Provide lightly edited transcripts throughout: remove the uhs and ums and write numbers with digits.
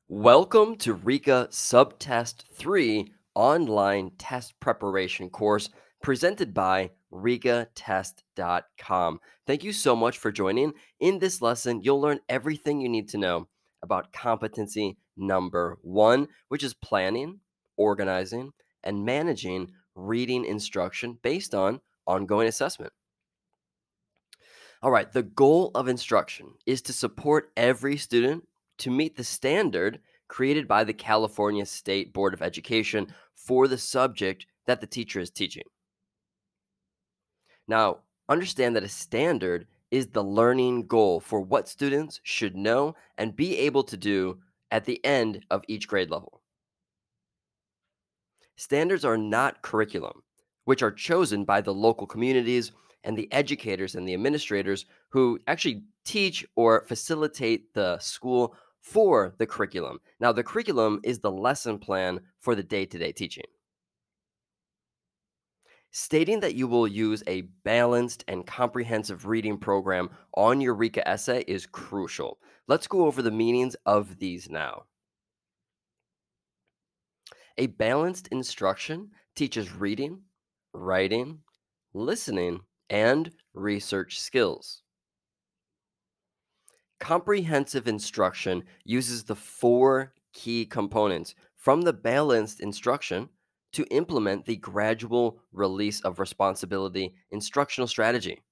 Welcome to Rica Subtest 3 online test preparation course presented by ricatest.com. Thank you so much for joining. In this lesson, you'll learn everything you need to know about competency number 1, which is planning, organizing, and managing reading instruction based on ongoing assessment. All right, the goal of instruction is to support every student to meet the standard created by the California State Board of Education for the subject that the teacher is teaching. Now, understand that a standard is the learning goal for what students should know and be able to do at the end of each grade level. Standards are not curriculum, which are chosen by the local communities and the educators and the administrators who actually teach or facilitate the school for the curriculum. Now, the curriculum is the lesson plan for the day to day teaching. Stating that you will use a balanced and comprehensive reading program on your Rica essay is crucial. Let's go over the meanings of these now. A balanced instruction teaches reading, writing, listening, and research skills. Comprehensive instruction uses the 4 key components from the balanced instruction to implement the gradual release of responsibility instructional strategy,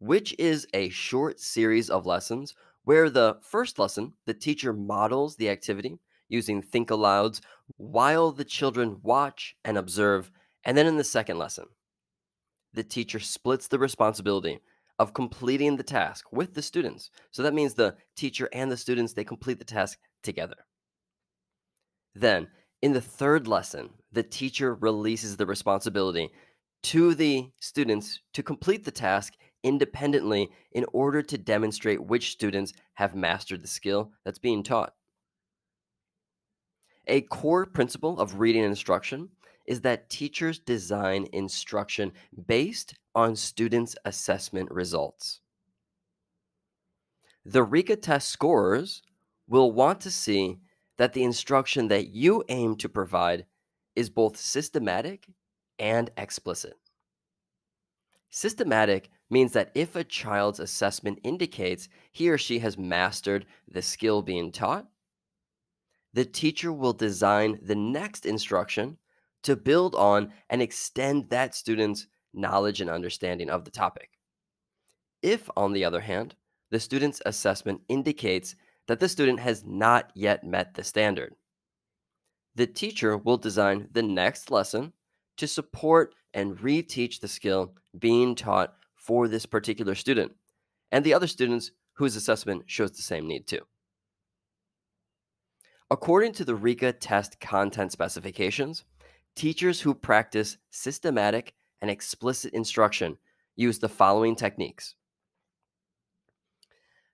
which is a short series of lessons where the first lesson, the teacher models the activity using think alouds while the children watch and observe. And then in the second lesson, the teacher splits the responsibility of completing the task with the students. So that means the teacher and the students, they complete the task together. Then, in the third lesson, the teacher releases the responsibility to the students to complete the task independently in order to demonstrate which students have mastered the skill that's being taught. A core principle of reading instruction is that teachers design instruction based on students' assessment results. The Rica Test scorers will want to see that the instruction that you aim to provide is both systematic and explicit. Systematic means that if a child's assessment indicates he or she has mastered the skill being taught, the teacher will design the next instruction to build on and extend that student's knowledge and understanding of the topic. If, on the other hand, the student's assessment indicates that the student has not yet met the standard, the teacher will design the next lesson to support and reteach the skill being taught for this particular student and the other students whose assessment shows the same need too. According to the Rica Test content specifications, teachers who practice systematic and explicit instruction use the following techniques.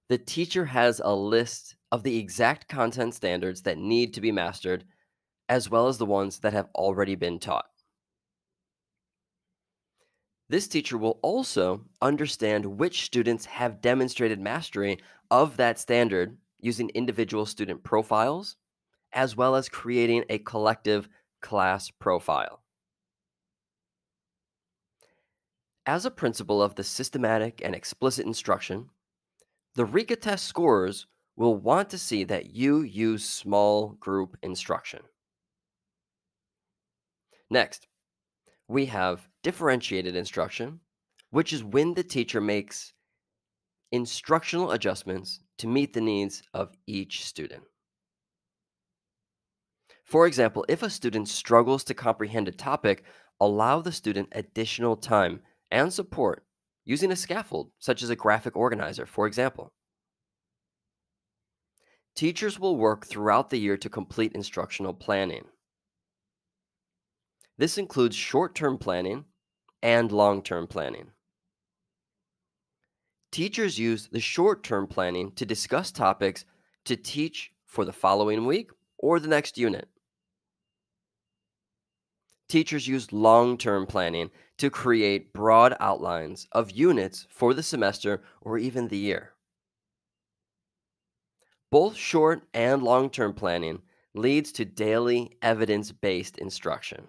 The teacher has a list of the exact content standards that need to be mastered, as well as the ones that have already been taught. This teacher will also understand which students have demonstrated mastery of that standard using individual student profiles, as well as creating a collective class profile. As a principle of the systematic and explicit instruction, the Rica Test scorers will want to see that you use small group instruction. Next, we have differentiated instruction, which is when the teacher makes instructional adjustments to meet the needs of each student. For example, if a student struggles to comprehend a topic, allow the student additional time and support using a scaffold, such as a graphic organizer, for example. Teachers will work throughout the year to complete instructional planning. This includes short-term planning and long-term planning. Teachers use the short-term planning to discuss topics to teach for the following week or the next unit. Teachers use long-term planning to create broad outlines of units for the semester or even the year. Both short and long term planning leads to daily evidence based instruction.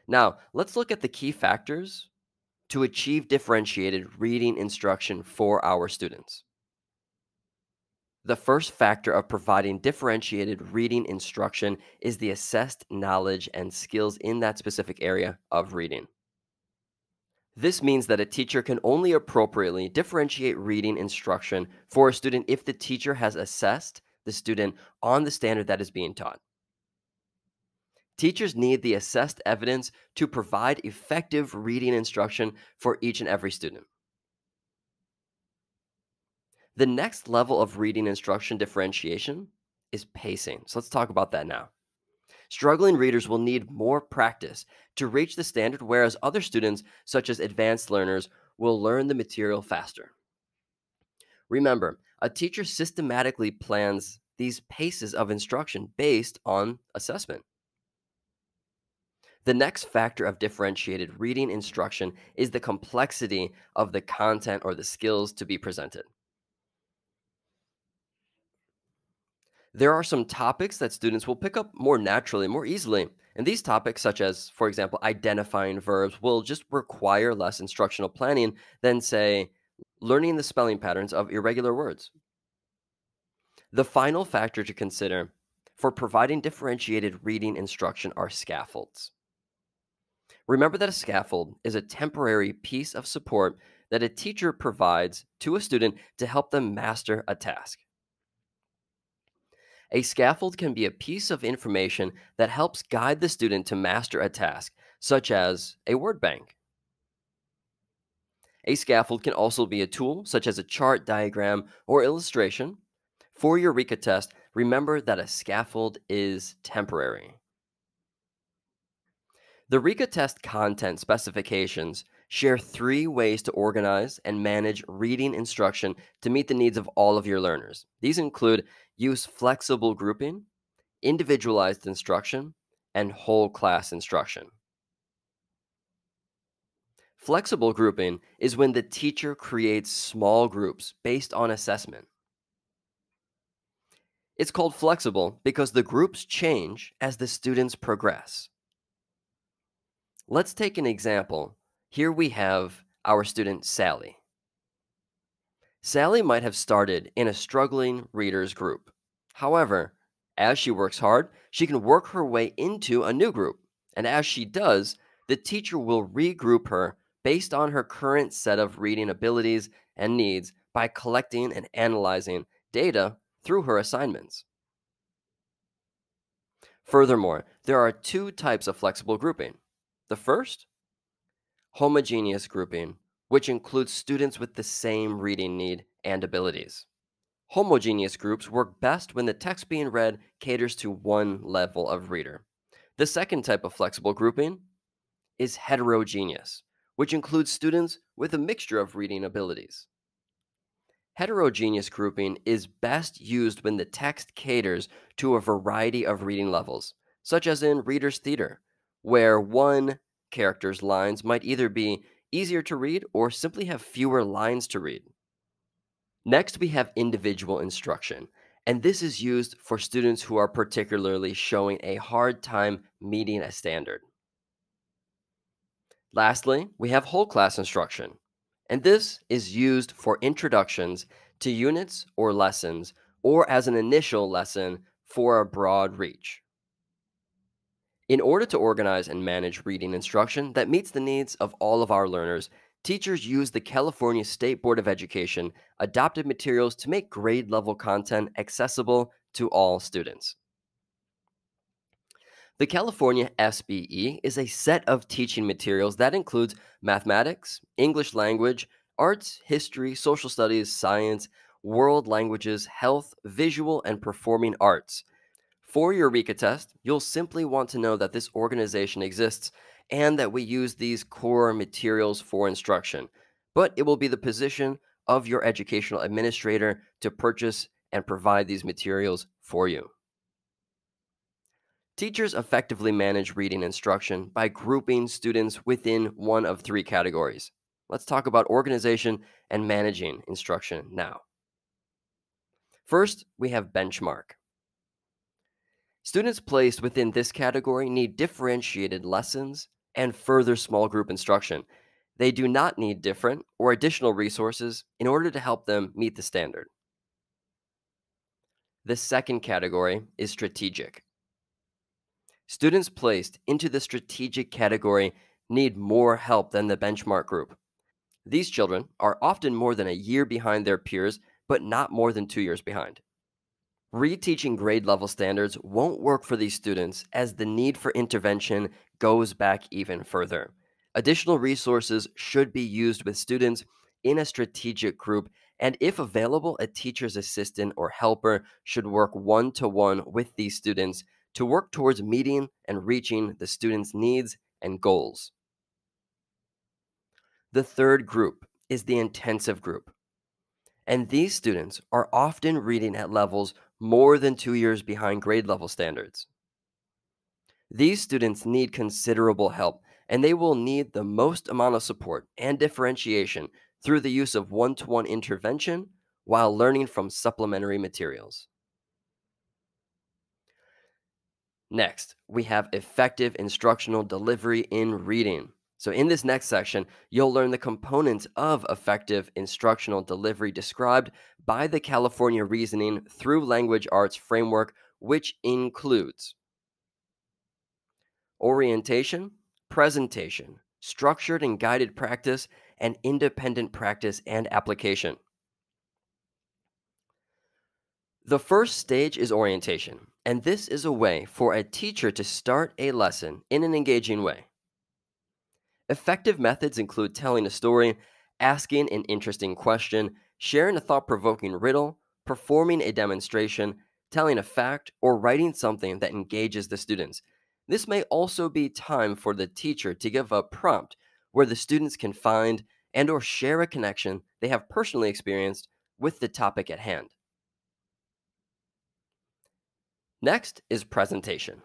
Now, let's look at the key factors to achieve differentiated reading instruction for our students. The first factor of providing differentiated reading instruction is the assessed knowledge and skills in that specific area of reading. This means that a teacher can only appropriately differentiate reading instruction for a student if the teacher has assessed the student on the standard that is being taught. Teachers need the assessed evidence to provide effective reading instruction for each and every student. The next level of reading instruction differentiation is pacing. So let's talk about that now. Struggling readers will need more practice to reach the standard, whereas other students, such as advanced learners, will learn the material faster. Remember, a teacher systematically plans these paces of instruction based on assessment. The next factor of differentiated reading instruction is the complexity of the content or the skills to be presented. There are some topics that students will pick up more naturally, more easily. And these topics, such as, for example, identifying verbs, will just require less instructional planning than, say, learning the spelling patterns of irregular words. The final factor to consider for providing differentiated reading instruction are scaffolds. Remember that a scaffold is a temporary piece of support that a teacher provides to a student to help them master a task. A scaffold can be a piece of information that helps guide the student to master a task, such as a word bank. A scaffold can also be a tool, such as a chart, diagram, or illustration. For your Rica test, remember that a scaffold is temporary. The Rica test content specifications share 3 ways to organize and manage reading instruction to meet the needs of all of your learners. These include use flexible grouping, individualized instruction, and whole class instruction. Flexible grouping is when the teacher creates small groups based on assessment. It's called flexible because the groups change as the students progress. Let's take an example. Here we have our student Sally. Sally might have started in a struggling readers group. However, as she works hard, she can work her way into a new group. And as she does, the teacher will regroup her based on her current set of reading abilities and needs by collecting and analyzing data through her assignments. Furthermore, there are 2 types of flexible grouping. The first, homogeneous grouping, which includes students with the same reading need and abilities. Homogeneous groups work best when the text being read caters to one level of reader. The second type of flexible grouping is heterogeneous, which includes students with a mixture of reading abilities. Heterogeneous grouping is best used when the text caters to a variety of reading levels, such as in Reader's Theater, where one character's lines might either be easier to read or simply have fewer lines to read. Next, we have individual instruction, and this is used for students who are particularly showing a hard time meeting a standard. Lastly, we have whole class instruction, and this is used for introductions to units or lessons, or as an initial lesson for a broad reach. In order to organize and manage reading instruction that meets the needs of all of our learners, teachers use the California State Board of Education adopted materials to make grade level content accessible to all students. The California SBE is a set of teaching materials that includes mathematics, English language, arts, history, social studies, science, world languages, health, visual, and performing arts. For your Rica test, you'll simply want to know that this organization exists and that we use these core materials for instruction. But it will be the position of your educational administrator to purchase and provide these materials for you. Teachers effectively manage reading instruction by grouping students within one of 3 categories. Let's talk about organization and managing instruction now. First, we have benchmark. Students placed within this category need differentiated lessons and further small group instruction. They do not need different or additional resources in order to help them meet the standard. The second category is strategic. Students placed into the strategic category need more help than the benchmark group. These children are often more than a year behind their peers, but not more than 2 years behind. Reteaching grade level standards won't work for these students as the need for intervention goes back even further. Additional resources should be used with students in a strategic group, and if available, a teacher's assistant or helper should work one to one with these students to work towards meeting and reaching the students' needs and goals. The third group is the intensive group. And these students are often reading at levels more than 2 years behind grade level standards. These students need considerable help, and they will need the most amount of support and differentiation through the use of one to one intervention while learning from supplementary materials. Next, we have effective instructional delivery in reading. So, in this next section, you'll learn the components of effective instructional delivery described by the California Reasoning through Language Arts framework, which includes orientation, presentation, structured and guided practice, and independent practice and application. The first stage is orientation, and this is a way for a teacher to start a lesson in an engaging way. Effective methods include telling a story, asking an interesting question, sharing a thought provoking riddle, performing a demonstration, telling a fact, or writing something that engages the students. This may also be time for the teacher to give a prompt where the students can find and or share a connection they have personally experienced with the topic at hand. Next is presentation.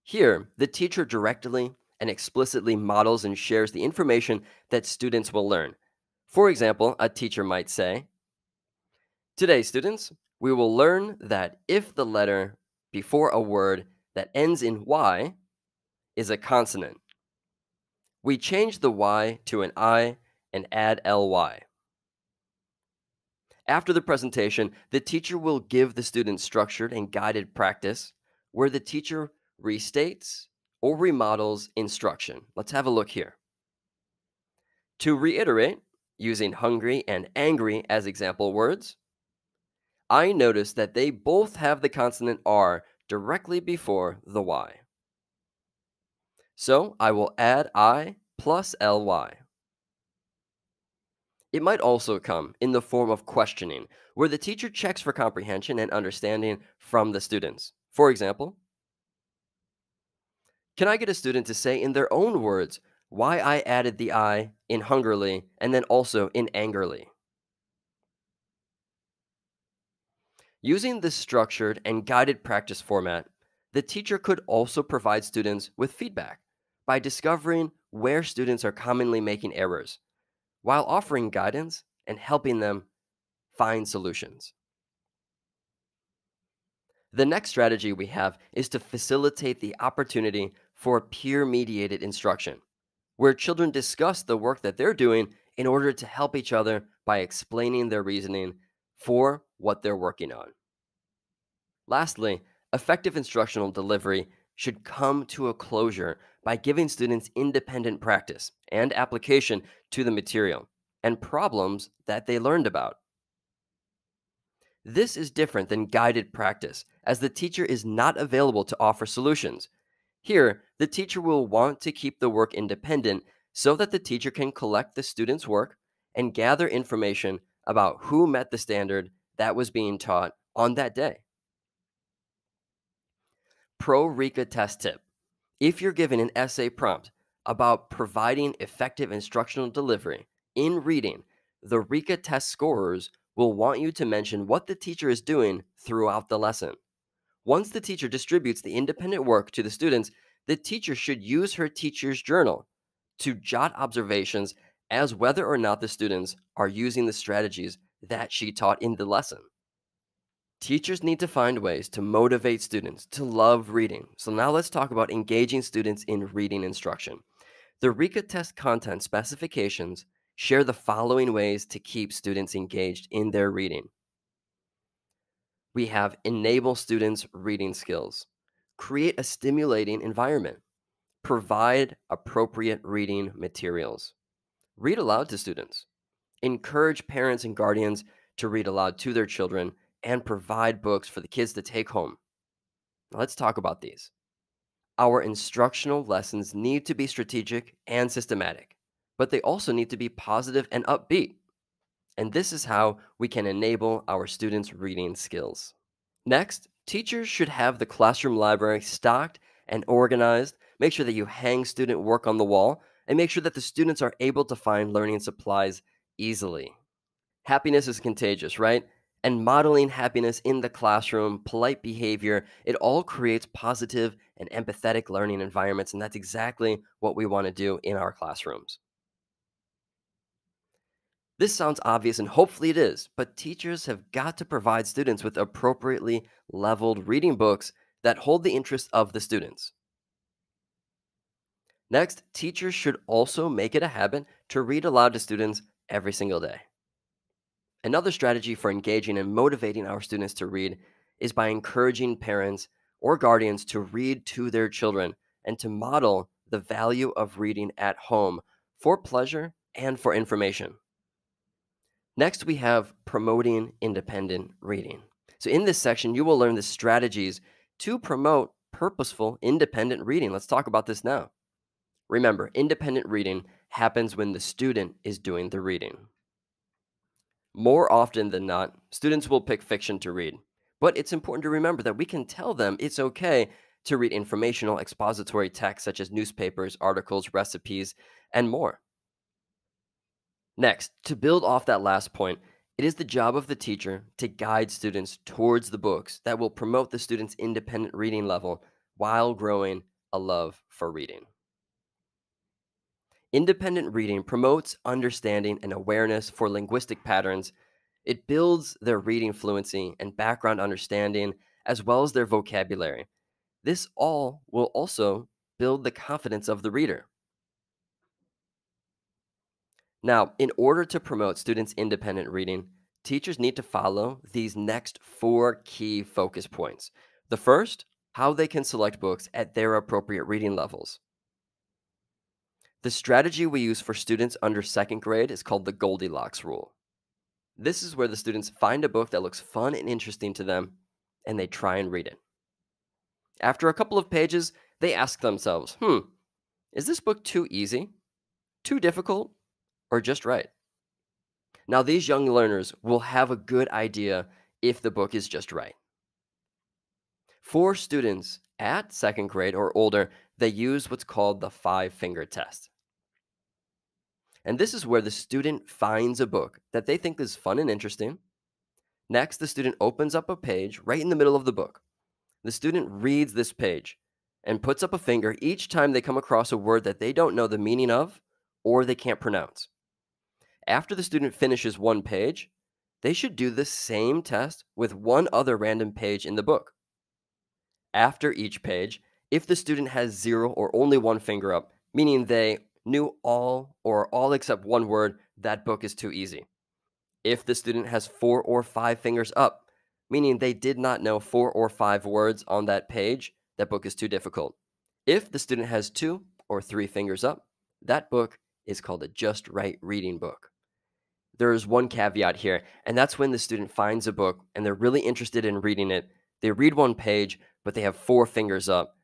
Here, the teacher directly and explicitly models and shares the information that students will learn. For example, a teacher might say, "Today, students, we will learn that if the letter before a word that ends in Y is a consonant, we change the Y to an I and add ly." After the presentation, the teacher will give the students structured and guided practice where the teacher restates or remodels instruction. Let's have a look here. To reiterate, using hungry and angry as example words, I noticed that they both have the consonant R directly before the Y. So I will add I plus ly. It might also come in the form of questioning, where the teacher checks for comprehension and understanding from the students. For example, can I get a student to say in their own words why I added the I in hungrily and then also in angerly? Using this structured and guided practice format, the teacher could also provide students with feedback by discovering where students are commonly making errors, while offering guidance and helping them find solutions. The next strategy we have is to facilitate the opportunity for peer mediated instruction, where children discuss the work that they're doing in order to help each other by explaining their reasoning for what they're working on. Lastly, effective instructional delivery should come to a closure by giving students independent practice and application to the material and problems that they learned about. This is different than guided practice, as the teacher is not available to offer solutions. Here, the teacher will want to keep the work independent so that the teacher can collect the student's work and gather information about who met the standard that was being taught on that day. Pro Rica Test tip. If you're given an essay prompt about providing effective instructional delivery in reading, the Rica Test scorers will want you to mention what the teacher is doing throughout the lesson. Once the teacher distributes the independent work to the students, the teacher should use her teacher's journal to jot observations as whether or not the students are using the strategies that she taught in the lesson. Teachers need to find ways to motivate students to love reading. So now let's talk about engaging students in reading instruction. The Rica Test content specifications share the following ways to keep students engaged in their reading. We have enable students' reading skills, create a stimulating environment, provide appropriate reading materials, read aloud to students, encourage parents and guardians to read aloud to their children, and provide books for the kids to take home. Now, let's talk about these. Our instructional lessons need to be strategic and systematic, but they also need to be positive and upbeat. And this is how we can enable our students' reading skills. Next, teachers should have the classroom library stocked and organized. Make sure that you hang student work on the wall and make sure that the students are able to find learning supplies easily. Happiness is contagious, right? And modeling happiness in the classroom, polite behavior, it all creates positive and empathetic learning environments. And that's exactly what we want to do in our classrooms. This sounds obvious, and hopefully it is, but teachers have got to provide students with appropriately leveled reading books that hold the interest of the students. Next, teachers should also make it a habit to read aloud to students every single day. Another strategy for engaging and motivating our students to read is by encouraging parents or guardians to read to their children and to model the value of reading at home for pleasure and for information. Next, we have promoting independent reading. So, in this section, you will learn the strategies to promote purposeful independent reading. Let's talk about this now. Remember, independent reading happens when the student is doing the reading. More often than not, students will pick fiction to read. But it's important to remember that we can tell them it's okay to read informational expository texts such as newspapers, articles, recipes, and more. Next, to build off that last point, it is the job of the teacher to guide students towards the books that will promote the student's independent reading level while growing a love for reading. Independent reading promotes understanding and awareness for linguistic patterns. It builds their reading fluency and background understanding, as well as their vocabulary. This all will also build the confidence of the reader. Now, in order to promote students' independent reading, teachers need to follow these next four key focus points. The first, how they can select books at their appropriate reading levels. The strategy we use for students under second grade is called the Goldilocks rule. This is where the students find a book that looks fun and interesting to them and they try and read it. After a couple of pages, they ask themselves, is this book too easy, too difficult, or just right? Now, these young learners will have a good idea if the book is just right. For students at second grade or older, they use what's called the five-finger test. And this is where the student finds a book that they think is fun and interesting. Next, the student opens up a page right in the middle of the book. The student reads this page and puts up a finger each time they come across a word that they don't know the meaning of or they can't pronounce. After the student finishes one page, they should do the same test with one other random page in the book. After each page, if the student has zero or only one finger up, meaning they knew all or all except one word, that book is too easy. If the student has four or five fingers up, meaning they did not know four or five words on that page, that book is too difficult. If the student has two or three fingers up, that book is called a just right reading book. There is one caveat here, and that's when the student finds a book and they're really interested in reading it. They read one page, but they have four fingers up.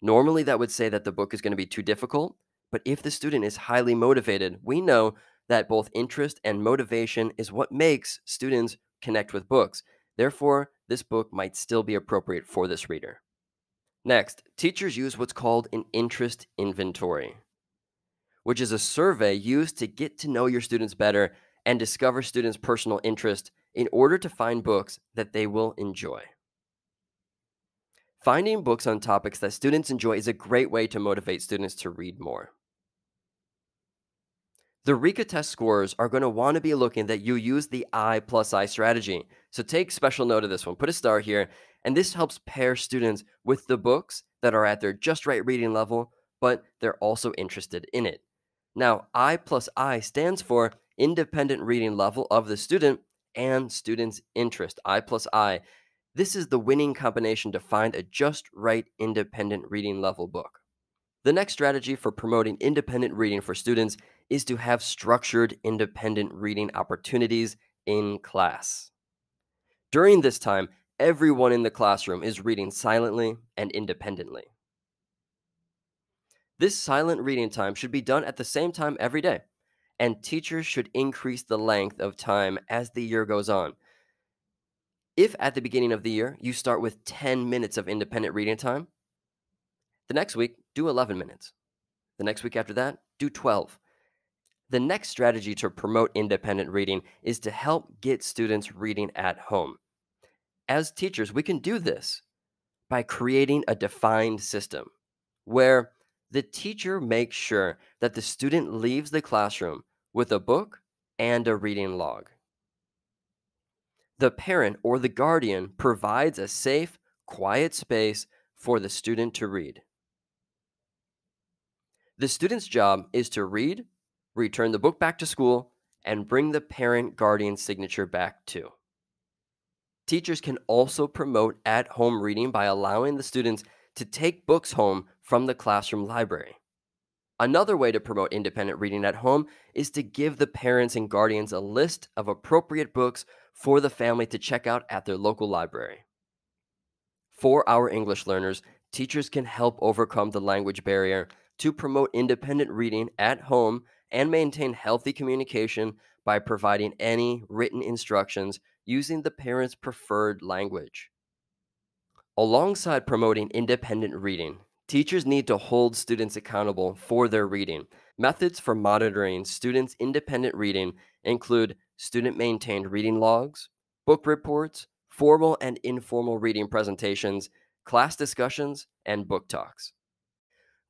Normally, that would say that the book is going to be too difficult, but if the student is highly motivated, we know that both interest and motivation is what makes students connect with books. Therefore, this book might still be appropriate for this reader. Next, teachers use what's called an interest inventory, which is a survey used to get to know your students better and discover students' personal interest in order to find books that they will enjoy. Finding books on topics that students enjoy is a great way to motivate students to read more. The Rica Test scores are going to want to be looking that you use the I plus I strategy. So take special note of this one. Put a star here. And this helps pair students with the books that are at their just right reading level, but they're also interested in it. Now, I plus I stands for independent reading level of the student and student's interest. I plus I. This is the winning combination to find a just right independent reading level book. The next strategy for promoting independent reading for students is to have structured independent reading opportunities in class. During this time, everyone in the classroom is reading silently and independently. This silent reading time should be done at the same time every day, and teachers should increase the length of time as the year goes on. If at the beginning of the year you start with 10 minutes of independent reading time, the next week do 11 minutes. The next week after that, do 12. The next strategy to promote independent reading is to help get students reading at home. As teachers, we can do this by creating a defined system where the teacher makes sure that the student leaves the classroom with a book and a reading log. The parent or the guardian provides a safe, quiet space for the student to read. The student's job is to read, return the book back to school, and bring the parent guardian signature back too. Teachers can also promote at home reading by allowing the students to take books home from the classroom library. Another way to promote independent reading at home is to give the parents and guardians a list of appropriate books for the family to check out at their local library. For our English learners, teachers can help overcome the language barrier to promote independent reading at home and maintain healthy communication by providing any written instructions using the parent's preferred language. Alongside promoting independent reading, teachers need to hold students accountable for their reading. Methods for monitoring students' independent reading include student maintained reading logs, book reports, formal and informal reading presentations, class discussions, and book talks.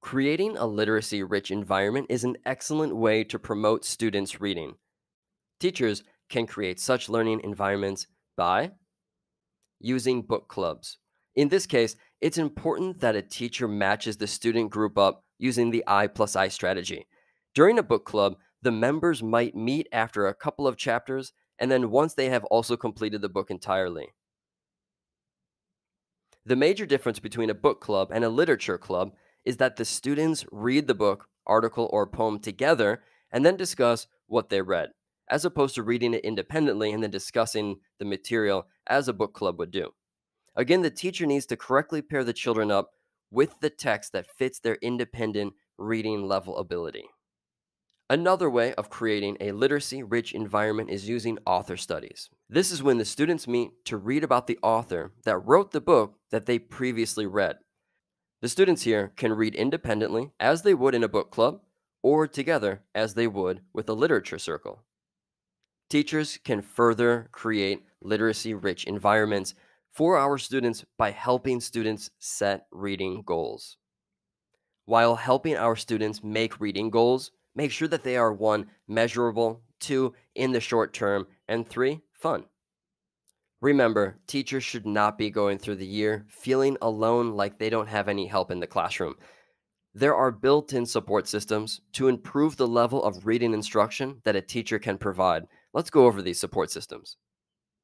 Creating a literacy rich environment is an excellent way to promote students' reading. Teachers can create such learning environments by using book clubs. In this case, it's important that a teacher matches the student group up using the I plus I strategy. During a book club, the members might meet after a couple of chapters and then once they have also completed the book entirely. The major difference between a book club and a literature club is that the students read the book, article, or poem together and then discuss what they read, as opposed to reading it independently and then discussing the material as a book club would do. Again, the teacher needs to correctly pair the children up with the text that fits their independent reading level ability. Another way of creating a literacy rich environment is using author studies. This is when the students meet to read about the author that wrote the book that they previously read. The students here can read independently as they would in a book club or together as they would with a literature circle. Teachers can further create literacy rich environments for our students by helping students set reading goals. While helping our students make reading goals, make sure that they are one, measurable, two, in the short term, and three, fun. Remember, teachers should not be going through the year feeling alone like they don't have any help in the classroom. There are built in support systems to improve the level of reading instruction that a teacher can provide. Let's go over these support systems.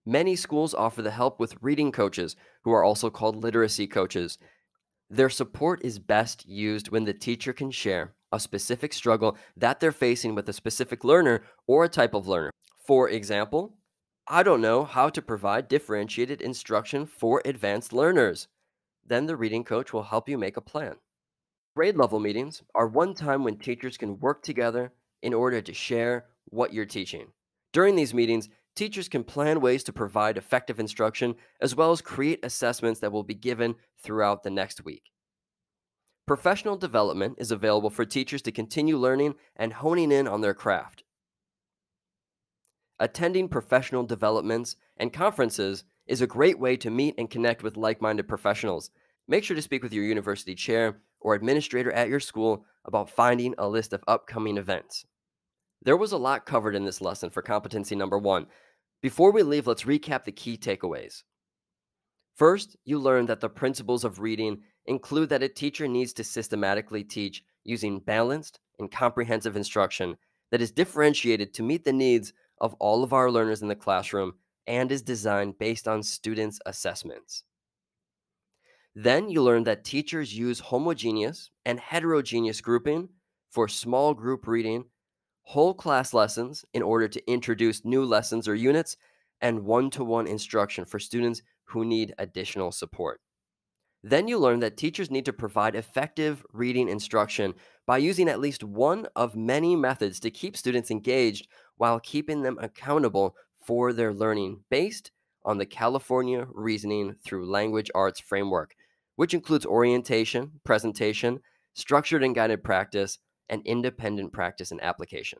Many schools offer the help with reading coaches, who are also called literacy coaches. Their support is best used when the teacher can share a specific struggle that they're facing with a specific learner or a type of learner. For example, I don't know how to provide differentiated instruction for advanced learners. Then the reading coach will help you make a plan. Grade level meetings are one time when teachers can work together in order to share what you're teaching. During these meetings, teachers can plan ways to provide effective instruction as well as create assessments that will be given throughout the next week. Professional development is available for teachers to continue learning and honing in on their craft. Attending professional developments and conferences is a great way to meet and connect with like minded professionals. Make sure to speak with your university chair or administrator at your school about finding a list of upcoming events. There was a lot covered in this lesson for competency number one. Before we leave, let's recap the key takeaways. First, you learn that the principles of reading include that a teacher needs to systematically teach using balanced and comprehensive instruction that is differentiated to meet the needs of all of our learners in the classroom and is designed based on students' assessments. Then you learn that teachers use homogeneous and heterogeneous grouping for small group reading, whole class lessons in order to introduce new lessons or units, and one to one instruction for students who need additional support. Then you learn that teachers need to provide effective reading instruction by using at least one of many methods to keep students engaged while keeping them accountable for their learning based on the California Reasoning through Language Arts framework, which includes orientation, presentation, structured and guided practice, and independent practice and application.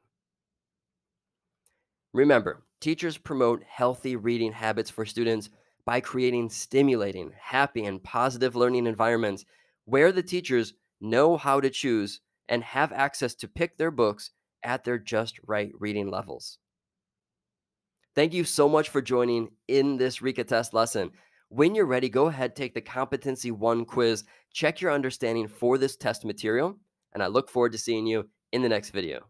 Remember, teachers promote healthy reading habits for students by creating stimulating, happy, and positive learning environments where the teachers know how to choose and have access to pick their books at their just right reading levels. Thank you so much for joining in this Rica Test lesson. When you're ready, go ahead, take the Competency 1 quiz, check your understanding for this test material, and I look forward to seeing you in the next video.